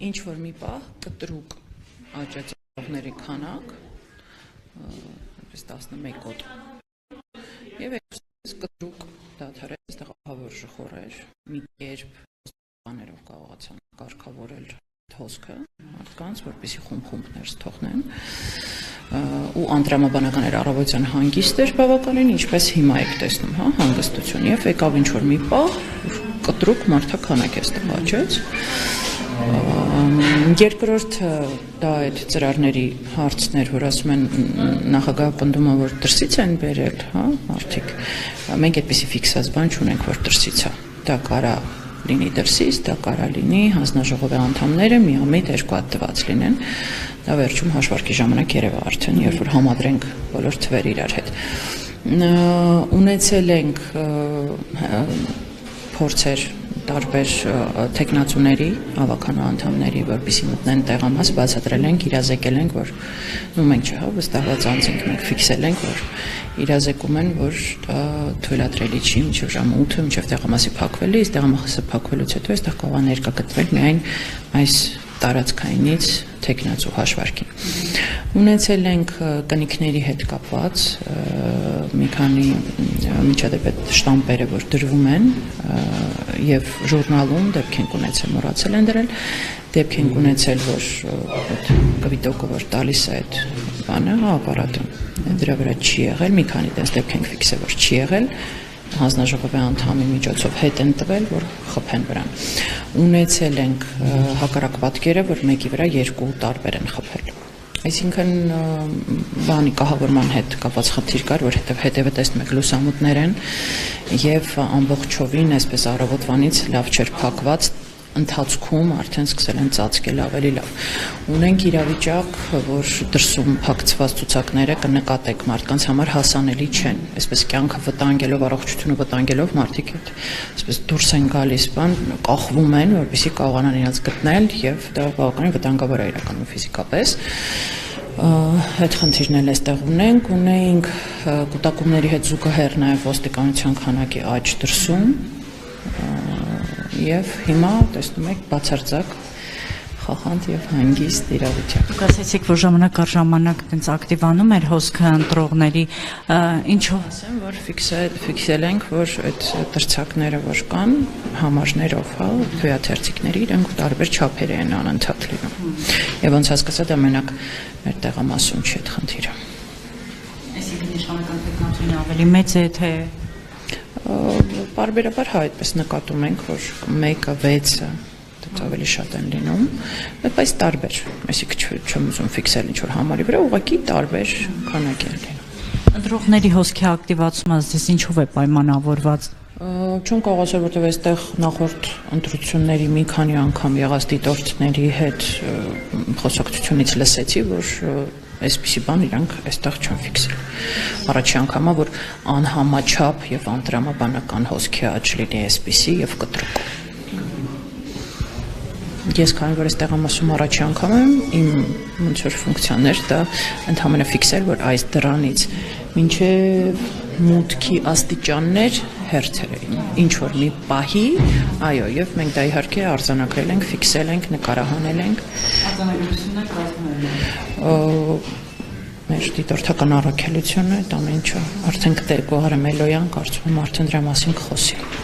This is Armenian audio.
ինչ որ մի պահ կտրուկ աճածողների քանակ, այնպես 11 կոտ, եւ այս կտրուկ դադարեց, այստեղ ահավոր ժխորեր, մի կերպ բաներով կարողացան կարգավորել հոսքը մարդկանց, որպեսզի խումբ ներս թողնեն, ու անտրամաբանական էր առավոտյան հանգիստ էր բավականին, ինչպես հիմա եք տեսնում, հա, հանգստություն, եւ եկավ ինչ որ մի պահ, կտրուկ մարդաքանակ է այստեղ աճեց։ Երկրորդ դա այդ ծրարների հարցներ, որ ասում են նախագահը պնդում է, որ դրսից են բերել, հա, մարդիկ, մենք այդպիսի ֆիքսած բան չունենք, որ դրսից է, դա կարա լինի դրսից, դա կարա լինի հանձնաժողովի անդամները միամիտ երկու հատ տված լինեն, դա վերջում հաշվարկի ժամանակ երևա արդեն, երբ որ համադրենք բոլոր թվերը իրար հետ։ Ունեցել ենք փորձեր տարբեր տեխնացուների, ավականո անդամների, որպեսզի մտնեն տեղամաս, բացատրել ենք, իրազեկել ենք, որ մենք չէ, վստահված անձինք մենք ֆիքսել ենք, որ իրազեկում են, որ թույլատրելի չի մինչև ժամը 8-ը, մինչև տեղամասի փակվելը, իսկ տեղամասը փակվելուց հետո այստեղ կարող է ներկա գտնվել միայն այս տարածքայինից տեխնացու հաշվարկին։ Ունեցել ենք կնիկների հետ կապված մի քանի միջադեպ շտամպերը, որ դրվում են եւ ժուրնալում դեպք ենք ունեցել, մոռացել են դրել, դեպք ենք ունեցել, որ այդ կվիտոկը որ տալիս է այդ բանը, ապարատը դրա վրա չի եղել, մի քանի տես դեպք ենք ֆիքսել, որ չի եղել, հանձնաժողովի անդամի միջոցով հետ են տվել, որ խփեն վրան։ Ունեցել ենք հակառակ պատկերը, որ մեկի վրա երկու տարբեր են խփել։ Այսինքն բանի կահավորման հետ կապված խնդիր կար, որ հետևը տեսնում եք լուսամուտներ են եւ ամբողջովին այսպես առավոտվանից լավ չէր փակված, ընթացքում արդեն սկսել են ծածկել ավելի լավ։ Ունենք իրավիճակ, որ դրսում փակցված ցուցակները կնկատեք մարդկանց համար հասանելի չեն, այսպես կյանքը վտանգելով, առողջությունը վտանգելով մարդիկ այդ այսպես դուրս են գալիս, բան կախվում են, որպեսզի կարողանան իրենց գտնել եւ դա բավականին վտանգավոր է իրականում ֆիզիկապես։ Այդ խնդիրն էլ այստեղ ունենք կուտակումների հետ զուգահեռ նաև ոստիկանության քանակի աճ դրսում եւ հիմա տեսնում եք բացարձակ խախանդ եւ հանգիստ իրավիճակ։ Դուք ասացիք, որ ժամանակ առ ժամանակ այդպես ակտիվանում էր հոսքը ընտրողների, ինչով ասեմ, որ ֆիքսել ենք, որ այդ դրցակները որ կան համարներով, հա, թույաթերթիկների իրենք տարբեր չափեր են անընդհատ լինում։ Եվ ոնց հասկացա, դա մենակ մեր տեղամասում չի այդ խնդիրը։ Այսինքն իշխանական տեխնոլոգիան ավելի մեծ է, թե Պարբերաբար հա այդպես նկատում ենք, որ 1-ը 6-ը դա ավելի շատ են լինում, բայց տարբեր, այսինքն չեմ ուզում ֆիքսել ինչ-որ համարի վրա, ուղղակի տարբեր քանակ են լինում։ Ընտրողների հոսքի ակտիվացումը դες ինչով է պայմանավորված։ Չեմ կարող ասել, որտեղ այստեղ նախորդ ընտրությունների մի քանի անգամ եղած դիտորդների հետ խոսակցությունից լսեցի, որ այսպիսի բան իրանք այստեղ չեն ֆիքսել։ Առաջի անգամա, որ անհամաչափ եւ անտրամաբանական հոսքի աճ լինի այսպիսի եւ կտրուկ։ Ես քանի որ այստեղ ամասում առաջի անգամ եմ, իմ ոնց որ ֆունկցիաներ դա ընդհանրապես ֆիքսել, որ այս դրանից մինչև մուտքի աստիճաններ հերթեր էին, ինչ որ մի պահի, այո, եւ մենք դա իհարկե արձանագրել ենք, ֆիքսել ենք, նկարահանել ենք։ Արձանագրությունը կազմել է մեր դիտորդական առաքելությունը, այդ ամեն ինչը արդեն կտե Գոհար Մելոյան կարծում եմ արդեն դրա մասին կխոսի։